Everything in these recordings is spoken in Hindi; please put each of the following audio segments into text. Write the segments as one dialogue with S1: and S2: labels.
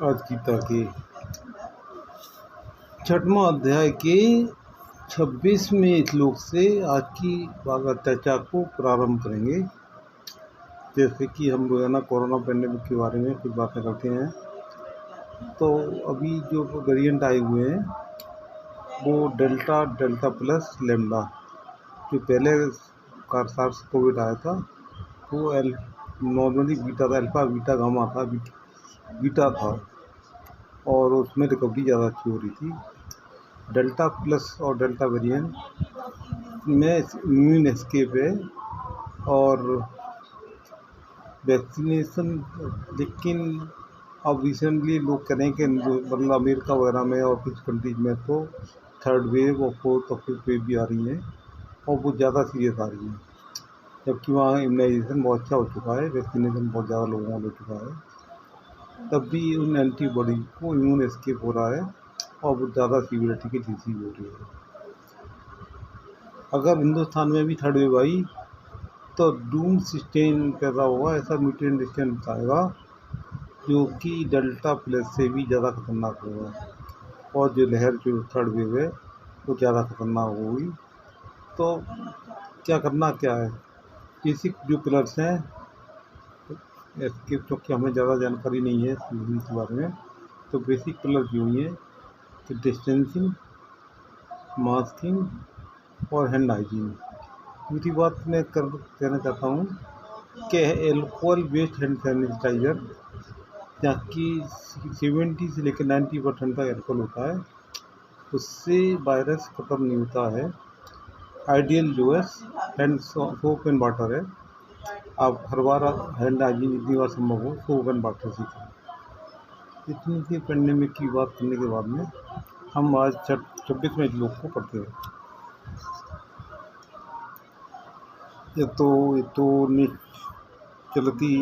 S1: आज गीता के 6वां अध्याय के 26वें श्लोक से आज की भागवत चर्चा को प्रारंभ करेंगे। जैसे कि हम रोजाना कोरोना पैंडेमिक के बारे में कुछ बातें करते हैं, तो अभी जो वेरिएंट आए हुए हैं वो डेल्टा प्लस लैम्डा। जो पहले सार्स कोविड आया था वो नॉर्मली बीटा था, अल्फा बीटा गामा था, बीटा था, और उसमें रिकवरी ज़्यादा अच्छी हो रही थी। डेल्टा प्लस और डेल्टा वेरिएंट में इम्यून एस्केप है और वैक्सीनेशन, लेकिन अब रिसेंटली लोग कह रहे हैं कि मतलब अमेरिका वगैरह में और कुछ कंट्रीज में तो थर्ड वेव और फोर्थ और फिफ्थ वेव भी आ रही हैं और वो ज़्यादा सीरियस आ रही हैं, जबकि वहाँ इम्यूनाइजेशन बहुत अच्छा हो चुका है, वैक्सीनेशन बहुत ज़्यादा लोगों को हो चुका है, तब भी उन एंटीबॉडी को इम्यून एस्केप हो रहा है और वो ज़्यादा सीवियरिटी की डिसीज हो रही है। अगर हिंदुस्तान में भी थर्ड वेव आई तो डूम स्ट्रेन पैदा होगा, ऐसा म्यूटेंट स्ट्रेन आएगा जो कि डेल्टा प्लस से भी ज़्यादा खतरनाक होगा, और जो लहर जो थर्ड वेव है वो ज़्यादा खतरनाक होगी। तो क्या करना क्या है, बेसिक जो पिलर्स हैं इसके, क्योंकि हमें ज़्यादा जानकारी नहीं है इस बारे में, तो बेसिक पिलर जो हैं कि डिस्टेंसिंग, मास्किंग और हैंड हाइजीन। दूसरी बात मैं कहना चाहता हूँ कि एल्कोहल बेस्ड हैंड सैनिटाइज़र, जहाँ की 70 से लेकर 90% का एल्कोहल होता है, उससे वायरस खत्म नहीं होता है। आइडियल जो है हैंड सोप एंड वाटर है, आप हर बार हैंड हाइजीन जितनी बार संभव हो सोप एंड वाटर से करें। इतनी सी पेंडेमिक की बात करने के बाद में हम आज 26वें श्लोक को पढ़ते हैं। यतो निश्चलति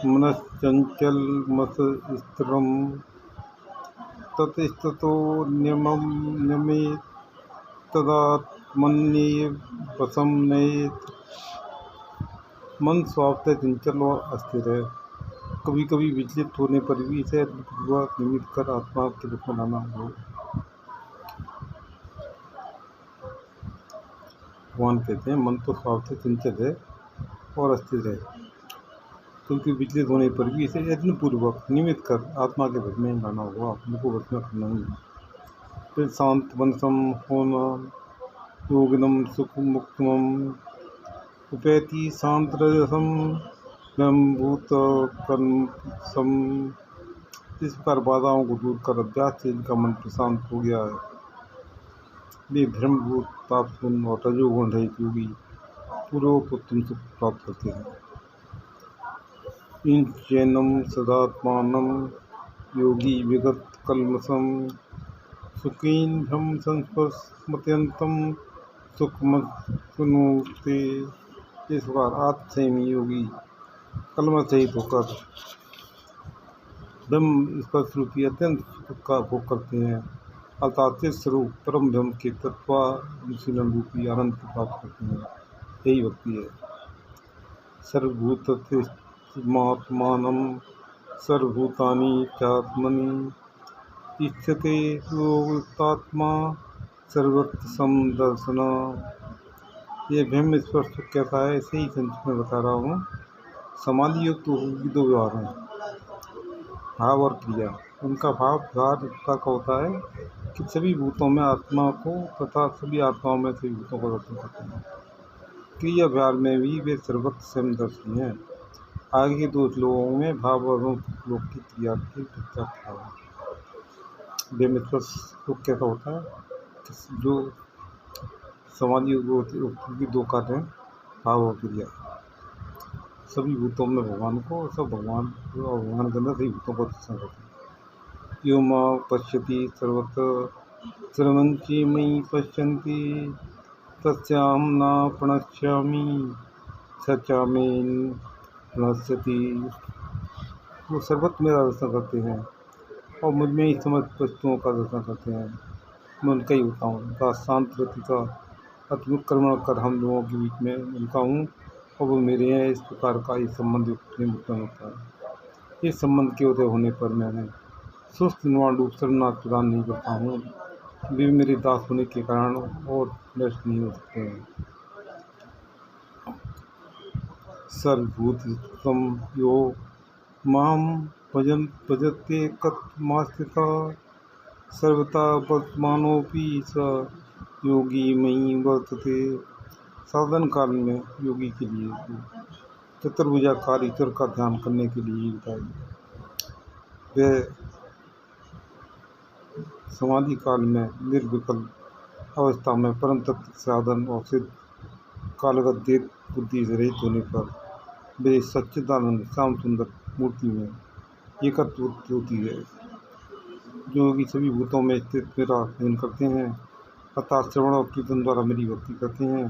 S1: मनश्चंचल मत्स्थिरं ततस्ततो नियमेत् तदात्मन्येव वशं नयेत्। मन स्वाभावतः चंचल और अस्थिर है, कभी कभी विचलित होने पर भी इसे पूर्वक निमित कर आत्मा के रूप में लाना हो। भगवान कहते हैं मन तो स्वाभावतः चंचल है और अस्थिर है, क्योंकि विचलित होने पर भी इसे यत्न पूर्वक निमित कर आत्मा के रूप में लाना होगा, अपने को वश में करना ही। फिर शांत वनसम होना, योगिनम सुख मुक्तम उपैति शांत रजसम ब्रह्मभूत कर्म सम। इस प्रकार बाधाओं को दूर कर अभ्यास से इनका मन प्रशांत हो गया है। वे ब्रह्मभूत तापसुन और रजोगुण रहित योगी पूर्वोत्तम सुख प्राप्त करते हैं। इन चैनम सदात्मानम योगी विगत कलमसम सुखीन ब्रह्म संस्पर्शमत्यंतम सुखमनुते। इस बार आत्मसंयमी योगी कलम सहित होकर ब्रह्म स्पर्श रूपी अत्यंत सुख का भोग करते हैं, अर्थात स्वरूप परम ब्रह्म के तत्वानुशीलन रूपी आनंद को प्राप्त करते हैं। यही भक्ति है। सर्वभूतमात्मानं सर्वभूतानि चात्मनि इच्छते योगात्मा सर्वत्र समदर्शन। ये ब्रह्म स्पर्श कैसा है, इसे ही संक्षिप्त में बता रहा हूँ। समाधि युक्त की दो व्यवहार हैं, भाव और क्रिया। उनका भाव व्यवहार का होता है कि सभी भूतों में आत्मा को तथा सभी आत्माओं में सभी भूतों को दर्शन करते हैं। क्रिया व्यवहार में भी वे सर्वत्र समदर्शी हैं। आगे के दो श्लोकों में भाव और लोक की क्रिया की चर्चा करा। ब्रह्म स्पर्श कैसा होता है, जो समाधि की दो कार्य हैं, भाव और क्रिया। सभी भूतों में भगवान को, सब भगवान और भगवान के अंदर सभी भूतों को दर्शन करते हैं। यो मां पश्यति सर्वत्र सर्वंचि मयि पश्यन्ति तस्याहं न प्रणश्यामि सचा में प्रणश्यति। वो सर्वत्र मेरा दर्शन करते हैं और मुझ में ही समस्त वस्तुओं का दर्शन करते हैं। मैं उनका ही होता हूँ, उनका शांत गति का अतिक्रमण कर हम लोगों के बीच में उनका हूँ और वो मेरे हैं। इस प्रकार का ये संबंध उत्पन्न होता है। इस संबंध के उदय होने पर मैंने सुस्त निर्वाण रूप सर्वनाश प्रदान नहीं करता हूँ। वे मेरे दास होने के कारण और नष्ट नहीं हो सकते हैं। सर्वभूतम यो माम भजते कथमास्थिता सर्वथा वर्तमानोपि स योगी मयि वर्तते। साधन काल में योगी के लिए चतुर्भुजाकार ईश्वर का ध्यान करने के लिए बताइए। वह समाधि काल में निर्विकल्प अवस्था में परम तत्व साधन और सिद्ध कालगत देव बुद्धि से रहित होने पर वे सच्चिदानंद श्याम सुंदर मूर्ति में एकत्व होती है। जो योगी सभी भूतों में स्थित मेरा अध्ययन करते हैं अर्थात श्रवण और कीर्तन द्वारा मेरी भक्ति करते हैं।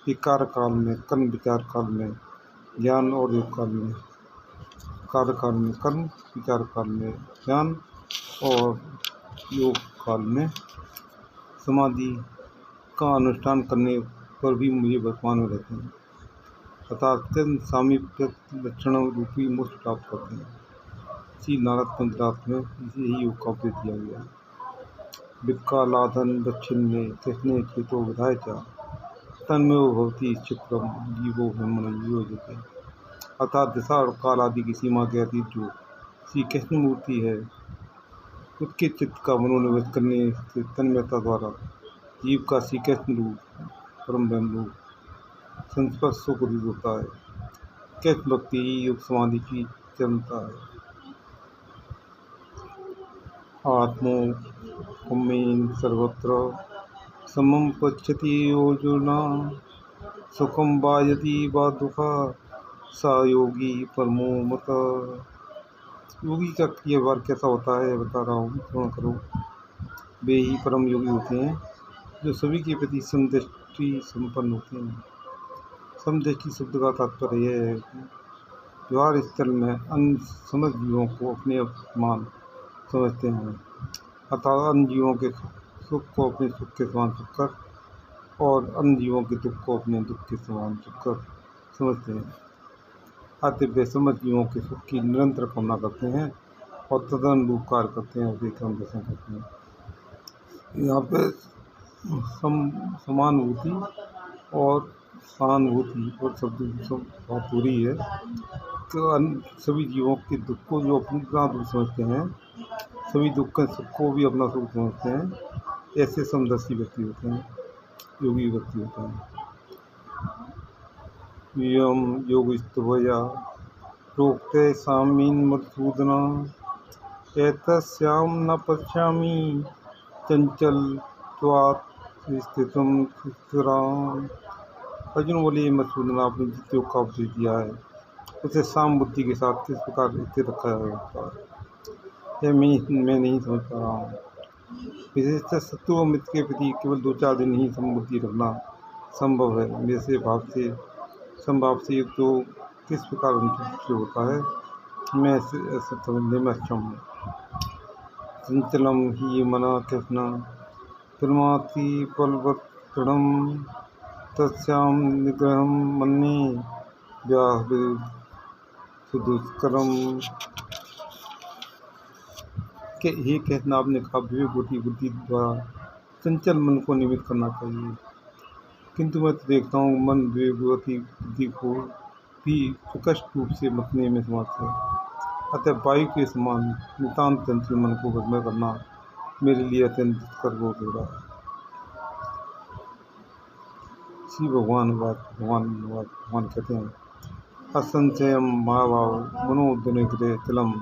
S1: विकार काल में कर्म, विचार काल में ज्ञान और योग काल में कार्य काल में कर्म, विचार काल में ज्ञान और योग काल में समाधि का अनुष्ठान करने पर भी मुझे वर्तमान में रहते हैं अर्थात अत्यंत सामीप्य लक्षण रूपी मोक्ष प्राप्त करते हैं। इसी नारद पंचरात में इसे ही योग का उपदेश दिया गया। विकालाधन दक्षिणे कृष्णे चेतो विधाय च तन्मयो भवति क्षिप्रम जीवो ब्रह्मण योजते। अर्थात दिशा और काल आदि की सीमा के अतीत जो श्री कृष्ण मूर्ति है उसके चित्त का मनोनिवेश करने से तन्मयता द्वारा जीव का श्री कृष्ण रूप परम ब्रह्म रूप संस्पर्श सुख होता है। कृष्ण भक्ति ही योग समाधि की चरणता है। आत्मो कम्मेन सर्वत्र समम पश्यति योजना सुखम वा यदि वा दुखा सा योगी परमो मत। योगी का व्यवहार कैसा होता है बता रहा हूँ, श्रवण करो। वे ही परम योगी होते हैं जो सभी के प्रति समदृष्टि संपन्न होते हैं। समदृष्टि शब्द का तात्पर्य यह है कि व्यवहार स्थल में अन्य समस्त जीवों को अपने अपमान समझते हैं अर्थात अन्य जीवों के सुख को अपने सुख के समान समझकर और अन्य जीवों के दुख को अपने दुख के समान समझते हैं। अतः वे समस्त जीवों के सुख की निरंतर कामना करते हैं और तदनुरूप कार्य करते हैं, उसे क्रम दर्शन करते हैं। यहाँ पे समानुभूति और सहानुभूति और शब्द सब बात हो रही है। तो सभी जीवों के दुख को जो अपना दुख समझते हैं, सभी दुख के सुख को भी अपना सुख समझते हैं, ऐसे समदर्शी व्यक्ति होते हैं, योगी व्यक्ति होते हैं। यम योगिस्तवया प्रोक्ते सामीन मधुसूदना एतस्याम न पश्यामि चंचल त्वात् स्थितम स्थिराम। अर्जुन बोले मधुसूदन, आपने जिस योग का उपदेश दिया है उसे साम बुद्धि के साथ किस प्रकार स्थिर रखा जाता है यह मैं नहीं समझ पा रहा हूँ। विशेषतः शत्रु और मित्र के प्रति केवल 2-4 दिन ही समबुद्धि रखना संभव है। मेरे संभाव से युक्त तो किस प्रकार अनुचित होता है, मैं ऐसा समझने में अक्षम हूँ। चंचलम ही मना कृष्ण प्रमाति बलवत्तरम तस्याम निग्रहम मन्ये व्यास सुदुष्करम। हे कृष्ण, आपने कहा विवेक बुद्धि द्वारा चंचल मन को निमित्त करना चाहिए, किंतु मैं तो देखता हूँ मन विवेकवती बुद्धि को भी प्रकट रूप से मथने में समर्थ है। अतः वायु के समान नितांत चंचल मन को वश करना मेरे लिए अत्यंत दुष्कर हो रहा है। श्री भगवान कहते हैं असंचयम महाभाव मनोदनिग्रह चलम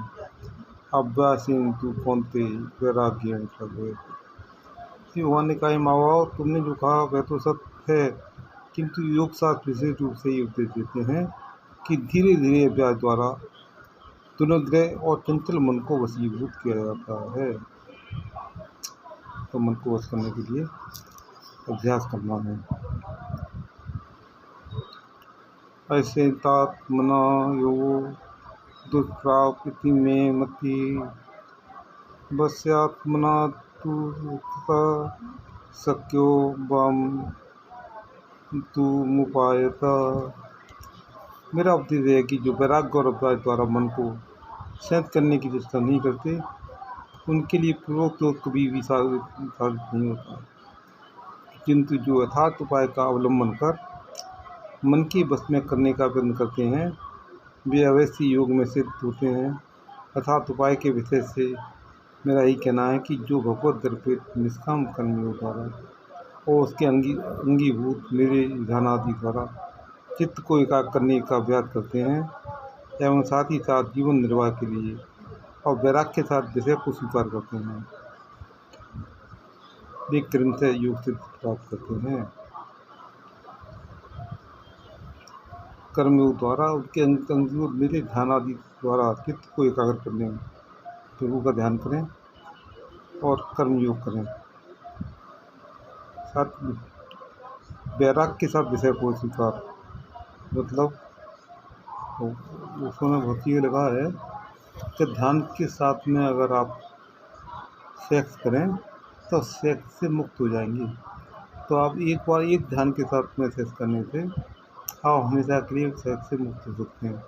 S1: अभ्यासीन तू कौनते वैराग्य। श्री भगवान ने कहा महाभाव, तुमने जो कहा वह तो सत्य है, किंतु योग शास्त्र विशेष रूप से ये उपदेश देते हैं कि धीरे धीरे अभ्यास द्वारा दुनिग्रह और चंचल मन को वशीभूत किया जाता है। तो मन को वश करने के लिए अभ्यास करना है। ऐसे तात्मना योगो दुष्प्राप्ति में मति वश्यात्मना तु शक्यो बम तु मुपायता। मेरा उपदेश है कि जो वैराग्य और अभ्यास द्वारा मन को शांत करने की चेष्टा नहीं करते उनके लिए पूर्वोक्त योग कभी भी साबित नहीं होता, किंतु जो यथार्थ उपाय का अवलंबन कर मन के बस में करने का प्रयत्न करते हैं वे अवश्य योग में सिद्ध होते हैं। यथार्थ उपाय के विषय से मेरा यही कहना है कि जो भगवत दर्पित निष्काम कर्मियों द्वारा और उसके अंगीभूत मेरे ध्यानादि द्वारा चित्त को एकाग्र करने का अभ्यास करते हैं एवं साथ ही साथ जीवन निर्वाह के लिए और वैराग्य के साथ विषय को स्वीकार करते हैं, वे क्रमशः योग सिद्धि प्राप्त करते हैं। कर्मयोग द्वारा उनके अंगीभूत मेरे ध्यानादि द्वारा चित्त को एकाग्र करने प्रभु का ध्यान करें और कर्मयोग करें, साथ वैराग्य के साथ विषय को स्वीकार, मतलब उसमें बहुत ही लगा है कि ध्यान के साथ में अगर आप सेक्स करें तो सेक्स से मुक्त हो जाएंगे। तो आप एक बार एक ध्यान के साथ में सेक्स करने से आप हमेशा के लिए सेक्स से मुक्त हो सकते हैं।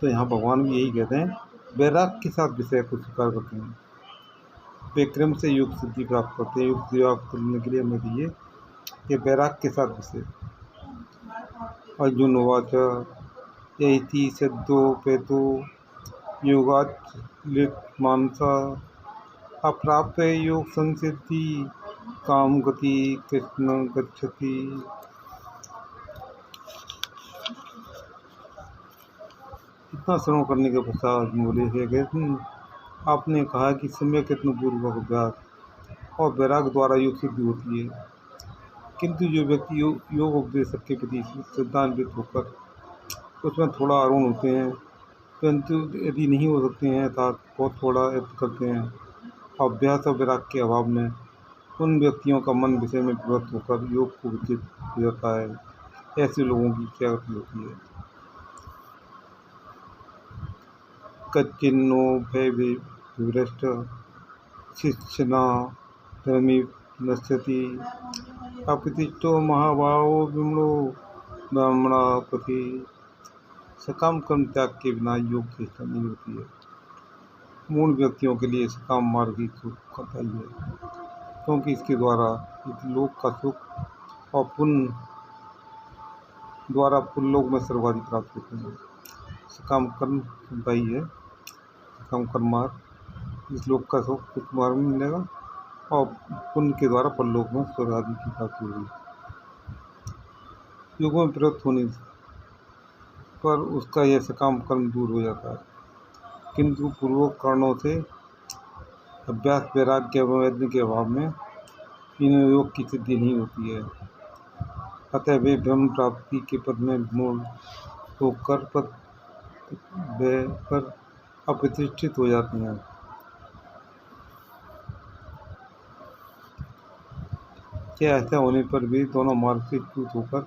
S1: तो यहाँ भगवान भी यही कहते हैं, वैराग्य के साथ विषय को स्वीकार करते हैं, वे क्रम से योग सिद्धि प्राप्त करते हैं। योग सिद्धि प्राप्त करने के लिए हमें चाहिए कि वैराग्य के साथ विषय। अर्जुन उवाच यैति सद्योपेतो योगात् लिट् मानसा अप्राप्य योग संसिद्धि काम गति कृष्ण गच्छति। इतना श्रवण करने के पश्चात बोले हे कृष्ण, आपने कहा कि समय कितने पूर्वक अभ्यास और वैराग्य द्वारा योग सिद्धि होती है, किंतु जो व्यक्ति योग उपदेशक के प्रति श्रद्धान्वित होकर उसमें थोड़ा आरूढ़ होते हैं, परंतु यदि नहीं हो सकते हैं अर्थात बहुत थोड़ा यत्न करते हैं, अभ्यास और वैराग्य के अभाव में उन व्यक्तियों का मन विषय में प्रवृत्त होकर योग को विचलित हो जाता है। ऐसे लोगों की क्या गति होती है। कच्चिन्नो भयविभ्रष्ट शिक्षणा धर्मी नश्यति अप्रतिष्ठो महाभावो विमलो ब्राह्मणापति। सकाम कर्म त्याग के बिना योग चेष्टा नहीं होती है। मूल व्यक्तियों के लिए सकाम मार्ग ही सुख करता ही है, क्योंकि इसके द्वारा लोक का सुख और पुण्य द्वारा पुण्यलोक में सर्वाधि प्राप्त होते हैं। सकाम कर्म सुनता ही है, सकाम कर्म मार्ग इस लोक का सुख कुछ मार्ग में मिलेगा और पुण्य के द्वारा परलोक में सर्वाधि की प्राप्ति होगी। योग में प्रवृत्त होने पर उसका यह सकाम कर्म दूर हो जाता है, किंतु पूर्वोक्त कारणों से अभ्यास वैराग्य एवं यत्न के अभाव में इन योग की सिद्धि नहीं होती है। अतः वे ब्रह्म प्राप्ति के पद में मूल होकर पद पर अप्रतिष्ठित हो जाते हैं। क्या ऐसा होने पर भी दोनों मार्ग से च्युत होकर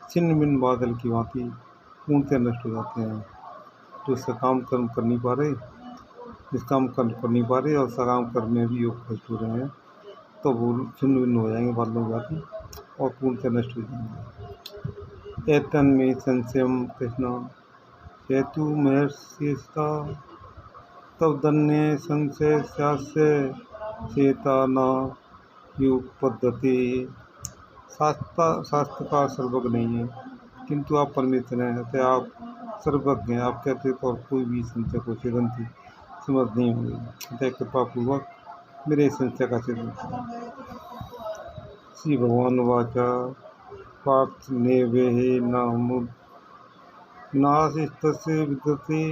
S1: छिन्न भिन्न बादल की भांति पूर्णतः नष्ट हो जाते हैं। तो सकाम कर्म कर नहीं पा रहे, निष्काम कर्म कर नहीं पा रहे और सकाम कर्म में भी योग भ्रष्ट हो रहे हैं, तो वो छिन्न भिन्न हो जाएंगे बादलों की भांति और पूर्णतः नष्ट हो जाएंगे। एतन में संशयम कृष्ण हेतु महर्षिता तब दन्य संशय चेता न योग पद्धति। शास्त्र का सर्वज्ञ नहीं है, किंतु आप परमेश्वर हैं, अतः आप सर्वज्ञ हैं। आप कहते तो और कोई भी संशय को छेदन की समझ नहीं होगी, अतः कृपा पूर्वक मेरे संशय का छेदन करें। श्री भगवान वाचा पार्थ नेवेहे नाशिस्तस्य विद्यते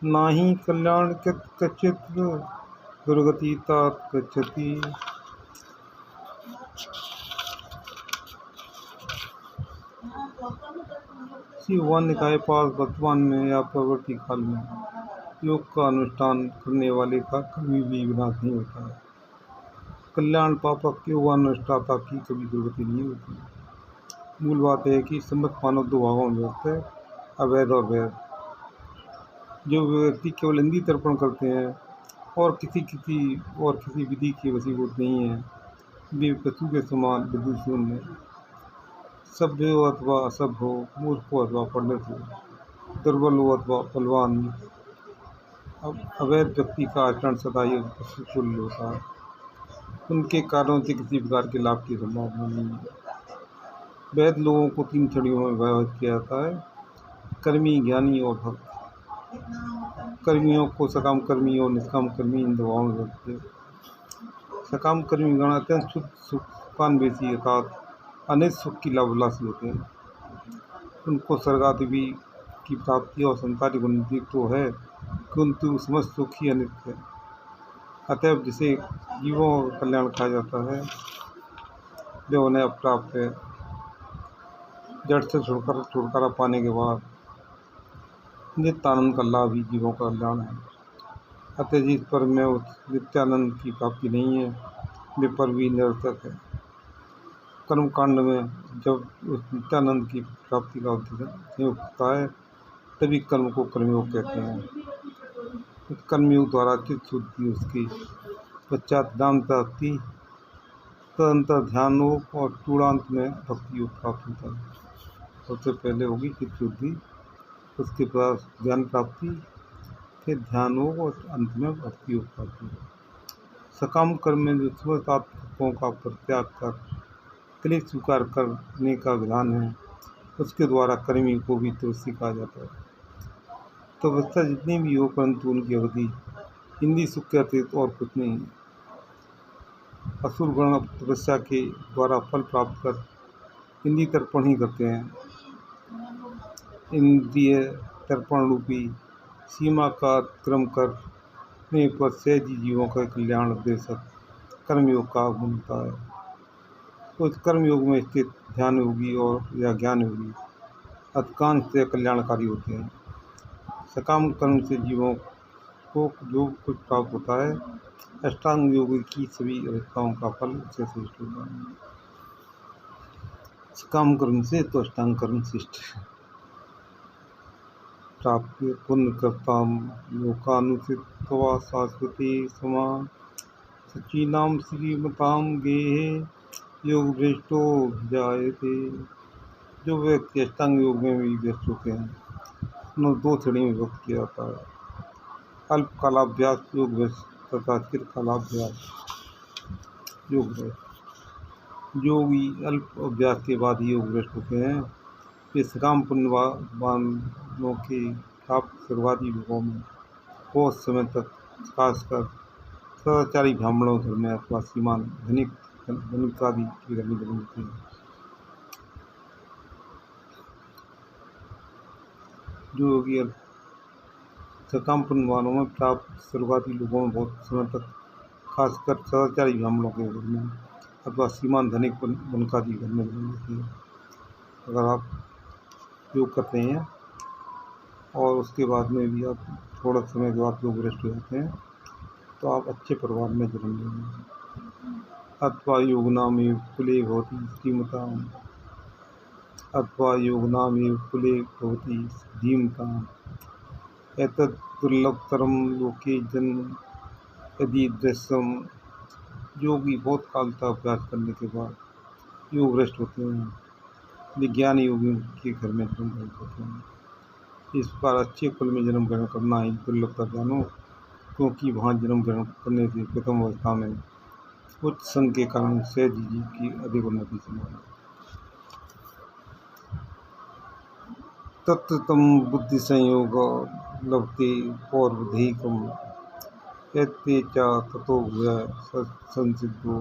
S1: नाहि कल्याण कच्चित् दुर्गति तात गच्छति। श्री भगवान ने कहा पास वर्तमान में या प्रवृत्ति काल में योग का अनुष्ठान करने वाले का कभी भी विनाश नहीं होता है। कल्याण पापक योगानुष्ठाता की कभी दुर्गति नहीं होती है। मूल बात है कि समस्त मानव दो भागों में व्यक्त है, अवैध और वैध। जो व्यक्ति केवल इंद्रिय तर्पण करते हैं और किसी विधि के वशीभूत नहीं है, वे पशु के समान विद्युत सभ्य हो अथवा असभ्य हो, मूर्ख हो अथवा पंडित हो, दुर्बल हो अथवा बलवान, अब अवैध व्यक्ति का आचरण सदा ही प्रतिकूल होता है। उनके कारणों से किसी प्रकार के लाभ की संभावना नहीं है। वैध लोगों को 3 श्रेणियों में विभाजित किया जाता है: कर्मी, ज्ञानी और भक्त। कर्मियों को सकाम कर्मी और निष्काम कर्मी इन दो भागों में विभक्त है। सकाम कर्मी गण अत्यंत शुद्ध सुखान्वेषी अर्थात अनित सुख की लाभालासी होते हैं। उनको स्वर्गादि की प्राप्ति और संसारिक उन्नति तो है, किंतु समस्त सुख ही अनित्य है। अतएव जिसे जीवों का कल्याण कहा जाता है वे उन्हें अप्राप्त है। जड़ से छुटकारा पाने के बाद नित्यानंद का लाभ ही जीवों का कल्याण है। अतः जिस पर में उस नित्यानंद की प्राप्ति नहीं है वे पर भी निरर्थक है। कर्म कांड में जब उस नित्यानंद की प्राप्ति का उद्देश्य होता है तभी कर्म को कर्मयोग कहते हैं। कर्मयोग द्वारा चित्त शुद्धि, उसकी पश्चात ज्ञान प्राप्ति, तदंतर ध्यान योग और चूड़ांत में भक्ति योग प्राप्त होता है। सबसे पहले होगी चित्त शुद्धि, उसके बाद ज्ञान प्राप्ति, फिर ध्यान योग और अंत में भक्ति योग प्राप्ति। सकाम कर्म में जो समस्त आत्मों का परित्याग कर क्लेश स्वीकार करने का विधान है, उसके द्वारा कर्मी को भी तपस्वी कहा जाता है। तपस्या जितनी भी हो परंतु उनकी अवधि इंद्रिय सुख के अतिरिक्त और कुछ नहीं है। असुर गण तपस्या के द्वारा फल प्राप्त कर इंद्रिय तर्पण ही करते हैं। इंद्रिय तर्पण रूपी सीमा का अतिक्रम करने पर सहजी जीवों का कल्याण उद्देश्य कर्मयोग का आगमन होता है। तो इस कर्मयोग में स्थित ध्यान योगी और या ज्ञान योगी अधिकांश से कल्याणकारी होते हैं। सकाम कर्म से जीवों को जो कुछ प्राप्त होता है, अष्टांग योग की सभी अवस्थाओं का फल उससे श्रेष्ठ होता है। सकाम कर्म से तो अष्टांग कर्म श्रेष्ठ है। प्राप्त पुण्य कर्ता लोकानुचित्वा शाश्वती समा सचीनाम श्रीमताम गेहे योग भ्रष्टो जायते। जो व्यक्ति अष्टांग योग में भी व्यस्त होते हैं उन्हें 2 श्रेणी में विभक्त किया जाता है: अल्प कालाभ्यास योग भ्रष्ट तथा चिर कालाभ्यास योग भ्रष्ट। योगी अल्प अभ्यास के बाद ही योग भ्रष्ट होते हैं। वे सकाम पुण्यवानों के प्राप्त शुरुआती युगों में बहुत समय तक, खासकर सदाचारी ब्राह्मणों घर में अथवा सीमान धनिक आदि के घर में जन्म होते हैं। जो योगी सकाम पुण्यवानों में प्राप्त शुरुआती लोगों में बहुत समय तक, खासकर सदाचारी ब्राह्मणों के घर में अथवा सीमान धनिक बनकादी घर में जन्म होते हैं। अगर आप योग करते हैं और उसके बाद में भी आप थोड़ा समय के बाद योग भ्रष्ट हो जाते हैं तो आप अच्छे परिवार में जन्म लेंगे। अथवा योगनामेव कुले भवति श्रीमताम् अथवा योगनामेव कुले भवति धीमताम् एतद् दुर्लभतरं लोके जन्म यदि दृश्यम। योगी बहुत काल तक अभ्यास करने के बाद योग भ्रष्ट होते हैं। विज्ञान योगी के घर में जन्म ग्रहण करते हैं। इस प्रकार अच्छे कुल में जन्म ग्रहण करना ही दुर्लभता जानो, क्योंकि वहाँ जन्म ग्रहण करने से प्रथम अवस्था में उच्च संघ के कारण सहज जीव की अधिक उन्नति संभव है। तत्तम बुद्धि संयोग लभते पौर्वधिकम एते च ततो भूय संसिद्धो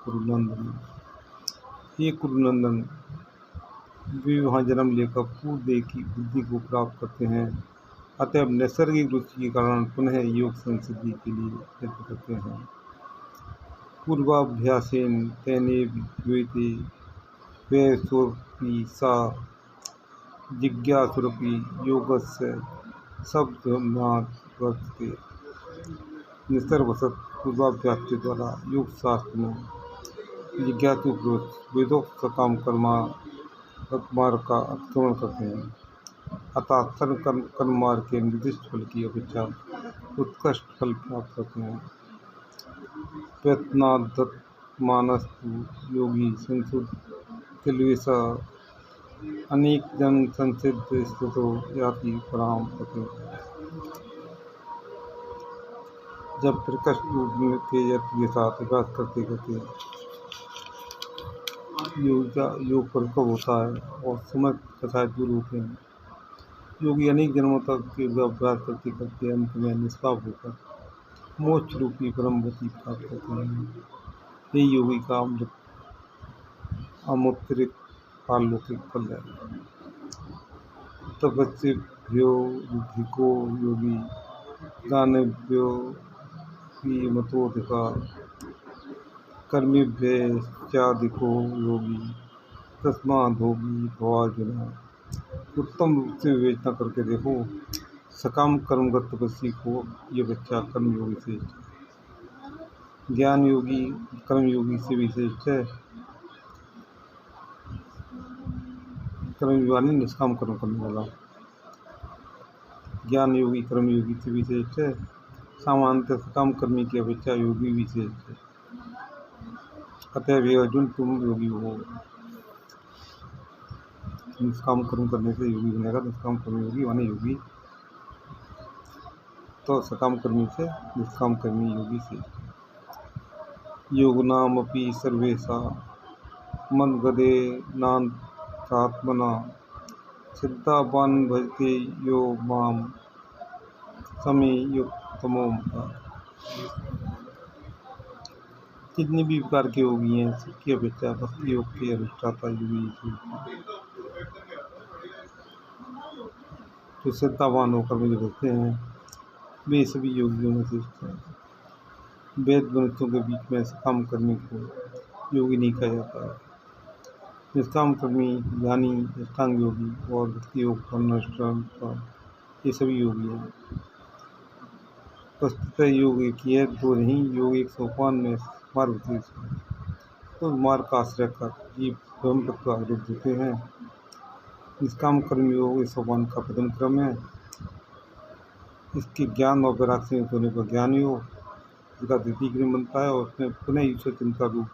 S1: कुरुनंदन। ये कुरुनंदन, वे वहाँ जन्म लेकर पूर्ण देह की बुद्धि को प्राप्त करते हैं। अतएव नैसर्गिक रुचि के कारण पुनः योग संसिद्धि के लिए यत्न करते हैं। पूर्वाभ्यासेन तेने विद्यते वैसोऽपि सा जिज्ञासुरपि योगस्य शब्दमात् वर्तते। निसर्गवशत पूर्वाभ्यास के द्वारा योग शास्त्र में जिज्ञासु पुरुष वेदोक्त सकाम कर्म का अतिक्रमण करते हैं, अतः सर्व कर्म मार्ग के निर्दिष्ट फल की अपेक्षा उत्कृष्ट फल प्राप्त करते हैं। प्रयत्नादत्मानस्तु योगी संशुद्ध किल्वेश अनेक जन संसिद्ध स्थितो याति पराम गतिम्। जब प्रकट रूप में तेजत्व के साथ अभ्यास करते करते योग परिपक्व होता है और समय कसाय दूर होते हैं। योगी अनेक जन्मों तक के अभ्यास करते करते अंत में निष्पाप होकर मोक्ष रूपी परम गति प्राप्त करते हैं। यही योगी का अमूर्तिक पारलौकिक फल है। तपस्विभ्यो बुद्धिको योगी दानव्यो ही मतोधिका कर्मिभ्यश्चाधिको योगी तस्माद्योगी भवार्जुन। उत्तम रूप से विवेचना करके देखो, सकाम कर्मगत तपस्वी को ये बच्चा कर्मयोगी श्रेष्ठ है। ज्ञान योगी कर्मयोगी से भी श्रेष्ठ है। कर्मयोगी निष्काम कर्म करने वाला। ज्ञान योगी कर्मयोगी से भी श्रेष्ठ है। सामान्यतः सकाम कर्मी की अपेक्षा योगी भी श्रेष्ठ है। अतः वे अर्जुन तुम योगी हो। निष्काम कर्म करने से योगी बनेगा। निष्काम कर्म योगी माने योगी, तो सकाम कर्मी से निष्काम कर्मी योगी से। योग नाम अपि सर्वेशा मद्गदे नात्मना सिद्धावान भजते यो माम समे युक्तमो मता। जितने भी प्रकार के योगी हैं सबकी अपेक्षा भक्ति योग के अनुष्ठाता योगी जो श्रद्धावान होकर मुझे भजते हैं वे सभी योगियों में श्रेष्ठ हैं। वेद वंशों के बीच में सकाम कर्मी को योगी नहीं कहा जाता है। निष्काम कर्मी ज्ञानी अष्टांग योगी और भक्ति योग का ये सभी योगी हैं। वस्तुतः योग एक ही है, दो नहीं। योग एक सोपान में मार्ग तो मार्ग का आश्रय कर जीव ब्रह्म तत्व को अवरुद्ध देते हैं। निष्काम कर्म योग इस सोपान का प्रथम क्रम है। इसके ज्ञान और वैराग्य से होने पर ज्ञान योग इसका द्वितीय क्रम बनता है और उसमें पुनः ईश्वर चिंता रूप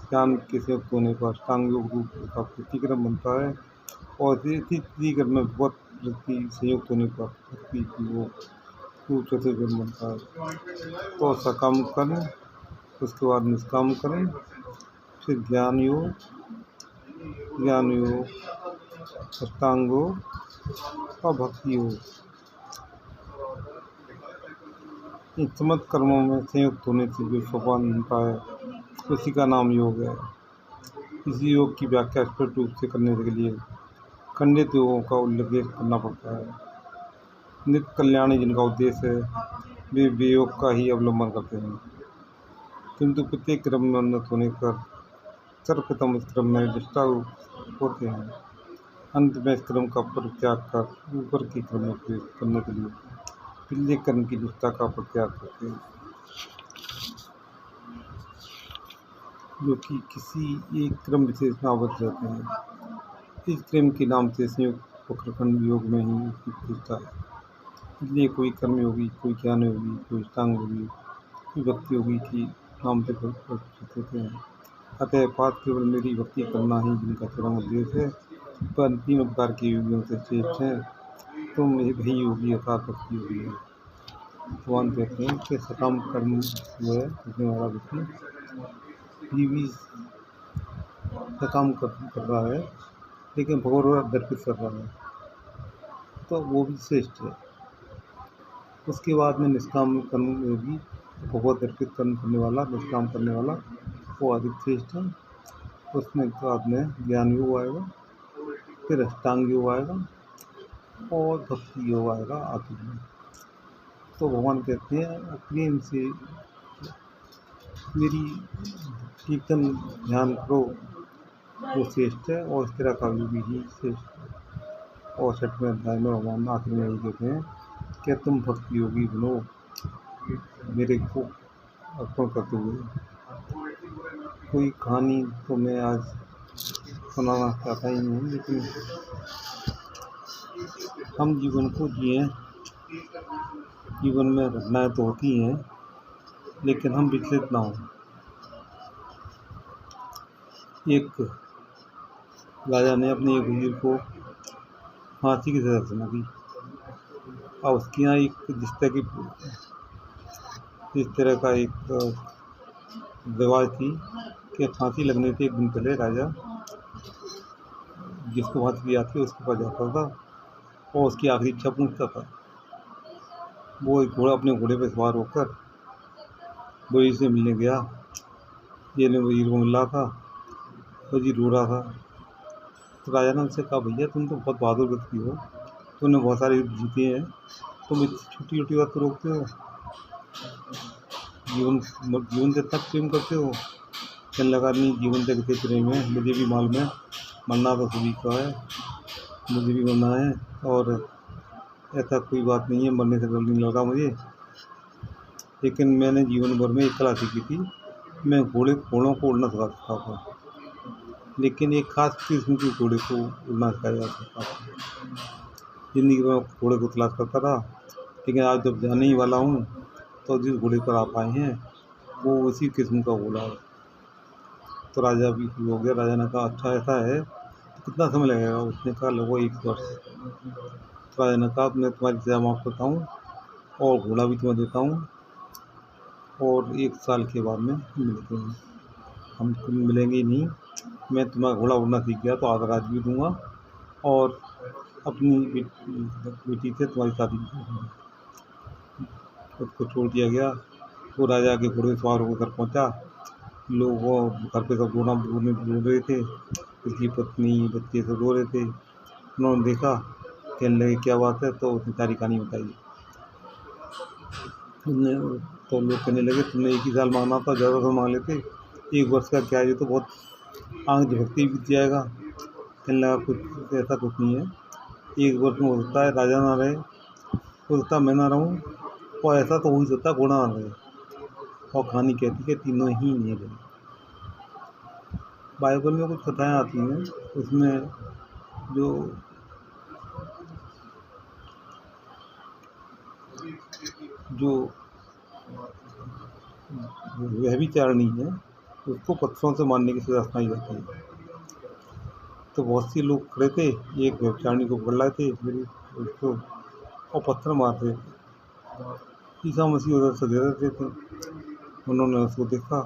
S1: ज्ञान के संयुक्त होने पर अष्टांग योग रूप का तृतीय क्रम बनता है और तृतीय क्रम में बहुत वृत्ति संयुक्त होने पर भक्ति योग चतुर्थ क्रम बनता है। तो सकाम कर्म, उसके बाद निष्काम कर्म, फिर ज्ञान योग, अष्टांग योग और भक्ति योग। इन समस्त कर्मों में संयुक्त होने से जो सोपान बनता है उसी का नाम योग है। इसी योग की व्याख्या स्पष्ट रूप से करने के लिए खंडित योगों का उल्लेख करना पड़ता है। नित्य कल्याणी जिनका उद्देश्य है वे वियोग का ही अवलंबन करते हैं, किंतु प्रत्येक क्रम में उन्नत होने पर सर्वप्रथम इस क्रम में निष्ठा होते हैं। अंत में इस क्रम का परित्याग कर ऊपर के क्रम में प्रवेश करने के लिए पिछले कर्म की निष्ठा का परित्याग करते हैं, जो कि किसी एक क्रम विशेष में आबद्ध रहते हैं। इस क्रम के नाम से संयुक्त वक्रखंड योग में ही उसकी प्रतिष्ठा है। इसलिए कोई कर्म योगी, कोई ज्ञान योगी, कोई अष्टांग योगी, कोई भक्ति योगी की नाम से परिचित होते हैं। अतः पाठ केवल मेरी भक्ति करना ही जिनका चरम उद्देश्य है, पर तीनों प्रकार के योगियों से श्रेष्ठ है। तुम वही योगी अर्थात भक्ति योगी है। भगवान कहते हैं कि सकाम कर्म जो है करने वाला व्यक्ति भी सकाम कर रहा है लेकिन भगवान दर्पित कर रहा है, तो वो भी श्रेष्ठ है। उसके बाद में निष्काम कर्म योगी भगवत अर्पित कर्म करने वाला, निष्काम करने वाला, वो अधिक श्रेष्ठ है। उसमें बाद में ज्ञान योग आएगा, फिर अष्टांग योग आएगा और भक्ति योग आएगा आखिर में। तो भगवान कहते हैं प्रेम से मेरी कीर्तन ध्यान करो, वो श्रेष्ठ है और इस तरह का योगी ही श्रेष्ठ है। और 6वें अध्याय में भगवान आखिर में यही कहते हैं कि तुम भक्ति योगी बनो मेरे को अर्पण करते हुए। कोई कहानी तो मैं आज सुनाना चाहता ही नहीं, लेकिन हम जीवन को जिए। जीवन में घटनाएं तो होती हैं लेकिन हम विचलित ना हों। एक राजा ने अपने एक वजीर को फांसी की सजा सुना दी। अब उसके यहाँ एक रिश्ते की इस तरह का एक रिवाज थी कि फांसी लगने से एक दिन पहले राजा जिसको फांसी दी जाती है उसके पास जाता था और उसकी आखिरी इच्छा पूछता था। वो एक घोड़ा अपने घोड़े पर सवार होकर वजीर से मिलने गया। जेल में वजीर को मिल रहा था। वजीर रो रहा था। तो राजा ने उससे कहा, भैया तुम तो बहुत बहादुर व्यक्ति हो, तुमने बहुत सारे युद्ध जीते हैं, तुम इतनी छोटी छोटी बात रोकते हो, जीवन जीवन से इतना प्रेम करते हो। कहने लगा, नहीं, जीवन से कितने प्रेम है, मुझे भी मालूम है, मरना तो सभी का है, मुझे भी मरना है, और ऐसा कोई बात नहीं है, मरने से डर नहीं लगा मुझे। लेकिन मैंने जीवन भर में एक कला सीखी थी, मैं घोड़ों को उड़ना सिखा सकता था, लेकिन एक खास किस्म के घोड़े को उड़ना सिखाया जा सकता था। ज़िंदगी में घोड़े को तलाश करता रहा, लेकिन आज जब जाने ही वाला हूँ तो जिस घोड़े पर आप आए हैं वो उसी किस्म का घोड़ा है। तो राजा भी खुश हो गया। राजा ने कहा, अच्छा ऐसा है तो कितना समय लगेगा? उसने कहा, लगभग 1 वर्ष। तो राजा ने कहा, मैं तुम्हारी सजा माफ़ करता हूँ और घोड़ा भी तुम्हें देता हूँ, और 1 साल के बाद में मिलते हैं। हम तुम मिलेंगे ही नहीं, मैं तुम्हारा घोड़ा उड़ना सीख गया तो आधा राज्य भी दूंगा और अपनी बेटी से तुम्हारी शादी भी कर दूंगा। उसको छोड़ दिया गया। वो राजा के घोड़े सवार होकर घर पहुंचा। लोगों घर पे सब रो रहे थे, उसकी पत्नी बच्चे सब रो रहे थे। उन्होंने देखा, कहने लगे, क्या बात है? तो उसने सारी कहानी बताई। उनने तो लोग कहने लगे, तुमने 1 ही साल मांगना था, ज़्यादा तो मांग लेते, 1 वर्ष का क्या है, ये तो बहुत आंख झपकते बीत जाएगा। कहने लगा, कुछ ऐसा कुछ नहीं है, 1 वर्ष में हो सकता है राजा ना रहे, हो सकता है मैं ना रहूँ, और ऐसा तो हो ही सकता है घोड़ा ना रहे। और कहानी कहती है कि तीनों ही नहीं रहे। बाइबल में कुछ कथाएँ आती हैं, उसमें जो जो व्यभिचारिणी है उसको पत्थरों से मारने की सजा सुनाई जाती है। तो बहुत से लोग खड़े थे, एक व्यभिचारिणी को पकड़ लाए थे फिर उसको और पत्थर मार रहे थे। ईसा मसीह उधर से दे रहे थे। उन्होंने उसको देखा,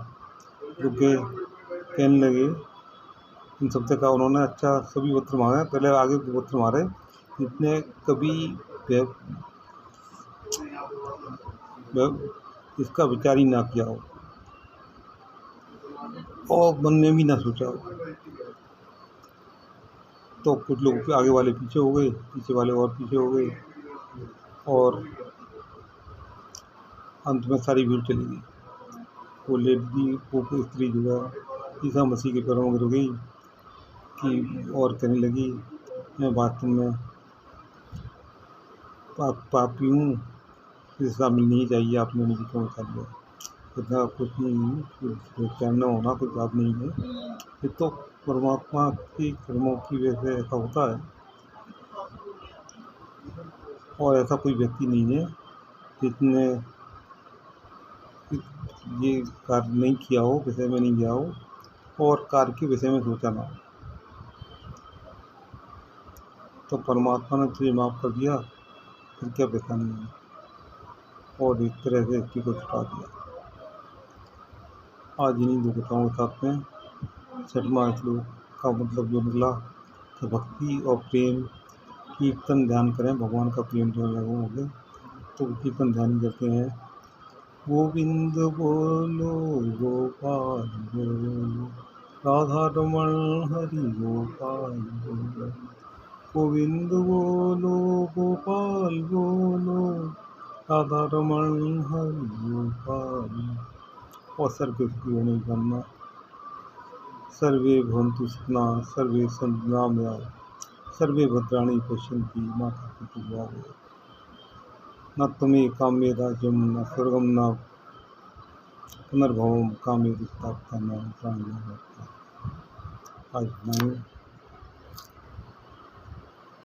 S1: रुक गए, कहने लगे, इन सबसे कहा उन्होंने, अच्छा सभी पत्थर मारे, पहले आगे पत्थर मारे जितने कभी इसका विचार ही ना किया हो और मन में भी ना सोचा हो। तो कुछ लोग आगे वाले पीछे हो गए, पीछे वाले और पीछे हो गए, और अंत में सारी भीड़ चली गई। वो लेडी, वो स्त्री जो है ईसा मसीह के पैरों में गिर गई कि और कहने लगी, मैं वास्तव में पापी हूँ, इसे शामिल नहीं चाहिए, आपने मुझे क्यों बचा लिया? इतना कुछ नहीं, कहना होना कोई बात नहीं है, ये तो परमात्मा के कर्मों की वजह से ऐसा होता है, और ऐसा कोई व्यक्ति नहीं है जिसने ये कार्य नहीं किया हो, विषय में नहीं गया हो और कार्य के विषय में सोचा ना हो। तो परमात्मा ने तुझे माफ़ कर दिया, फिर क्या परेशानी है? और इस तरह से इसकी को छुटा दिया। आज इन्हीं 2 कथाओं के साथ में 6वां श्लोक का मतलब जो निकला कि भक्ति और प्रेम, कीर्तन ध्यान करें, भगवान का प्रेम जो है वो हो गया। तो कीर्तन ध्यान करते हैं, गोविंद बोलो गोपाल बोलो, राधा रमण हरि गोपाल बोलो, गोविंद बोलो गोपाल बोलो, राधा रमण हरि गोपाल। और सर्वे सुखी होने की कामना। सर्वे भवन्तु सुखिनः, सर्वे सन्तु निरामयाः, सर्वे भद्राणि पश्यन्ति मा कश्चित् दुःखभाग् भवेत्। न त्वमेव कामे राज्यं न स्वर्गं न पुनर्भवं कामे दुष्टात्मा न प्राणिनां। आज